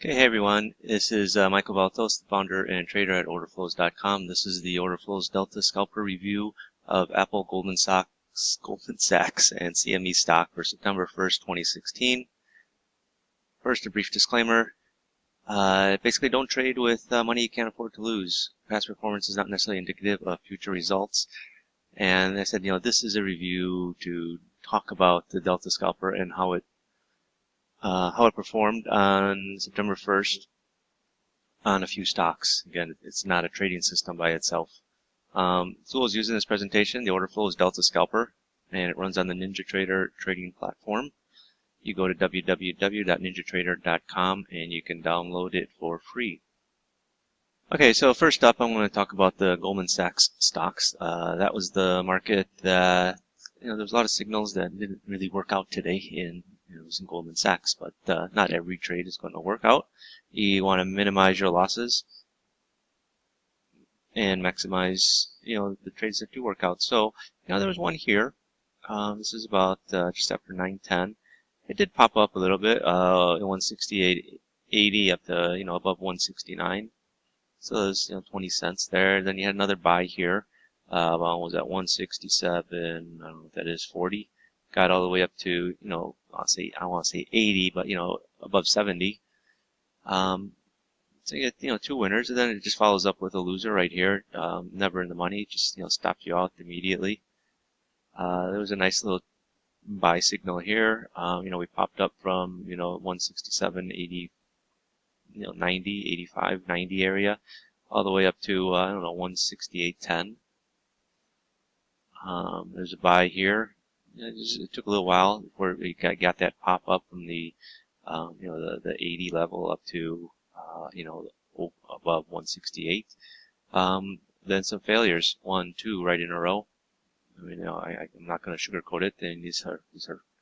Okay, hey everyone, this is Michael Baltos, the founder and trader at Orderflows.com. This is the Orderflows Delta Scalper review of Apple, Goldman Sachs, and CME stock for September 1st, 2016. First, a brief disclaimer. Basically, don't trade with money you can't afford to lose. Past performance is not necessarily indicative of future results. And I said, this is a review to talk about the Delta Scalper and how it performed on September 1st on a few stocks. Again, it's not a trading system by itself. The tool is used in this presentation, the Orderflows Delta Scalper, and it runs on the NinjaTrader trading platform. You go to www.ninjatrader.com and you can download it for free. Okay, so first up, I'm going to talk about the Goldman Sachs stocks. That was the market that, there was a lot of signals that didn't really work out today in Goldman Sachs, but not every trade is going to work out. You want to minimize your losses and maximize, the trades that do work out. So, there was one here. This is about just after 9:10. It did pop up a little bit, 168.80 up to, above 169. So there's 20 cents there. Then you had another buy here. Was at 167. I don't know what that is, 40. Got all the way up to, I want to say 80, but above 70. So you get two winners, and then it just follows up with a loser right here. Never in the money, just stopped you out immediately. There was a nice little buy signal here. We popped up from 167, 80, 90, 85, 90 area, all the way up to 168.10. There's a buy here. It took a little while before we got that pop up from the the 80 level up to above 168. Then some failures, 1, 2 right in a row. I'm not going to sugarcoat it. And these are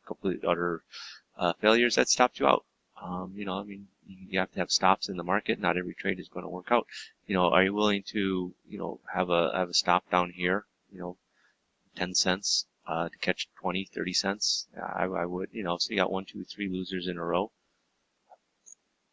complete utter failures that stopped you out. You have to have stops in the market. Not every trade is going to work out. Are you willing to have a stop down here? 10 cents to catch 20, 30 cents. I would. So you got 1, 2, 3 losers in a row.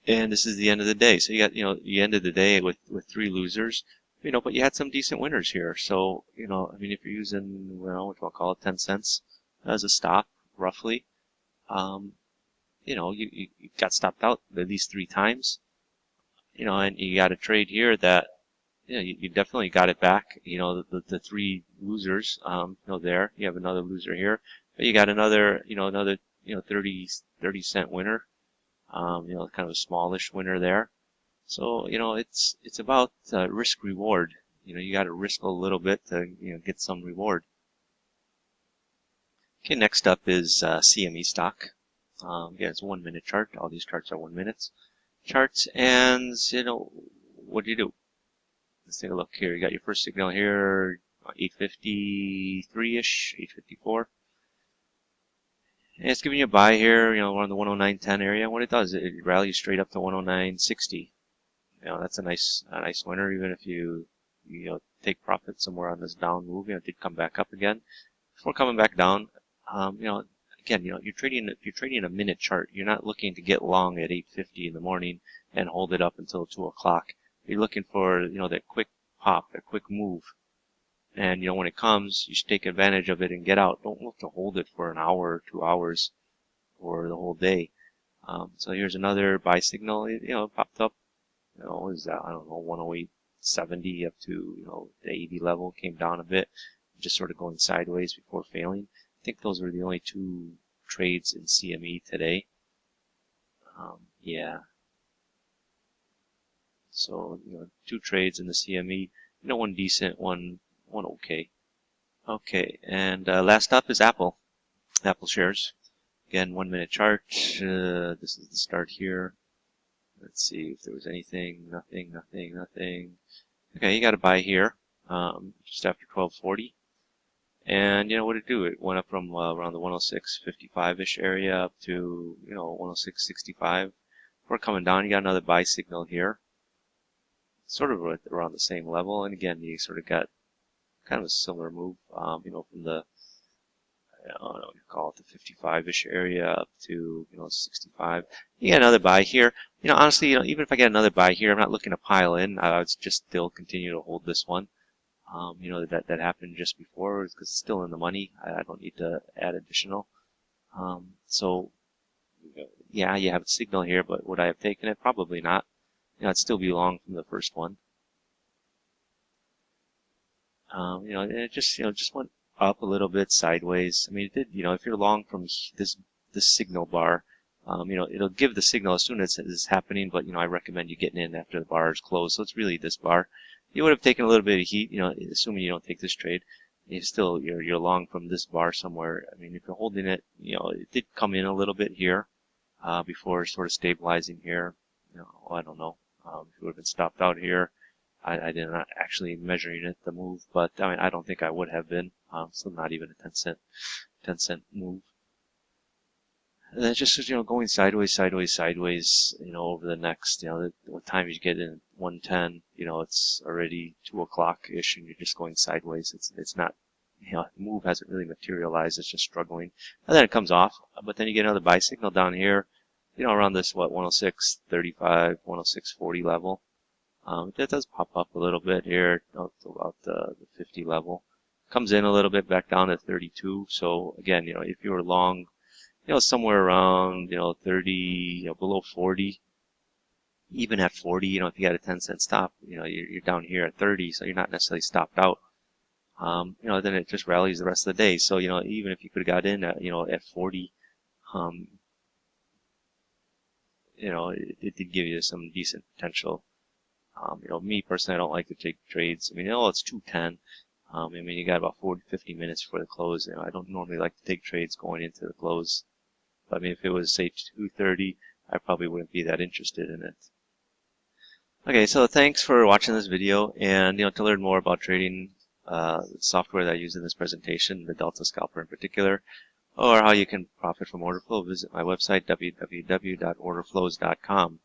And this is the end of the day. So you got, you ended the day with 3 losers, but you had some decent winners here. So, if you're using, what I'll call it, 10 cents as a stop, roughly, you got stopped out at least 3 times, and you got a trade here that, you definitely got it back, the 3 losers, there. You have another loser here, but you got another, 30 cent winner. Kind of a smallish winner there. So, it's about risk reward. You got to risk a little bit to, get some reward. Okay, next up is CME stock. Again, it's a 1 minute chart. All these charts are 1 minute charts. And, what do you do? Let's take a look here. You got your first signal here, 853-ish, 854. And it's giving you a buy here, we're on the 109.10 area. What it does, it rallies straight up to 109.60. That's a nice winner, even if you take profit somewhere on this down move. It did come back up again. Before coming back down, again, you're trading a minute chart. You're not looking to get long at 8:50 in the morning and hold it up until 2 o'clock. You're looking for, that quick pop, that quick move. And, when it comes, you should take advantage of it and get out. Don't look to hold it for an hour or 2 hours or the whole day. So here's another buy signal. It popped up, what is that? I don't know, 108.70 up to, the 80 level. Came down a bit, just sort of going sideways before failing. I think those were the only 2 trades in CME today. Yeah. So, 2 trades in the CME. One decent, one okay. Okay, and last up is Apple. Apple shares. Again, 1 minute chart. This is the start here. Let's see if there was anything. Nothing. Okay, you got to buy here just after 12:40. And what did it do? It went up from around the 106.55-ish area up to 106.65. Before coming down, you got another buy signal here. Sort of around the same level, and again, you sort of got kind of a similar move, from the, we call it the 55-ish area up to 65. You get another buy here. Honestly, even if I get another buy here, I'm not looking to pile in. I would just still continue to hold this one. That happened just before because it's still in the money. I don't need to add additional. So yeah, you have a signal here, but would I have taken it? Probably not. It'd still be long from the first one. And it just went up a little bit sideways. I mean, it did, if you're long from this signal bar, it'll give the signal as soon as it's happening, but, I recommend you getting in after the bar is closed. So it's really this bar. You would have taken a little bit of heat, assuming you don't take this trade. You're long from this bar somewhere. I mean, if you're holding it, it did come in a little bit here, before sort of stabilizing here. I don't know. If it would have been stopped out here, I did not actually measuring it, the move, but I mean, I don't think I would have been. So not even a 10 cent move. And then just, going sideways, over the next, what time you get in 110, it's already 2 o'clock-ish and you're just going sideways. It's not, the move hasn't really materialized. It's just struggling. And then it comes off, but then you get another buy signal down here, around this, 106.35, 106.40 level. It does pop up a little bit here, to about the 50 level. Comes in a little bit back down to 32. So again, if you were long, somewhere around, 30, below 40, even at 40, if you got a 10 cent stop, you're down here at 30, so you're not necessarily stopped out. Then it just rallies the rest of the day. So, even if you could have got in at, at 40, it did give you some decent potential. Me personally, I don't like to take trades. I mean, it's 2:10. I mean, you got about 40, 50 minutes before the close. I don't normally like to take trades going into the close. But I mean, if it was, say, 2:30, I probably wouldn't be that interested in it. Okay, so thanks for watching this video. And, to learn more about trading software that I use in this presentation, the Delta Scalper in particular, or how you can profit from order flow, visit my website, www.orderflows.com.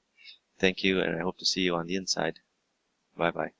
Thank you, and I hope to see you on the inside. Bye-bye.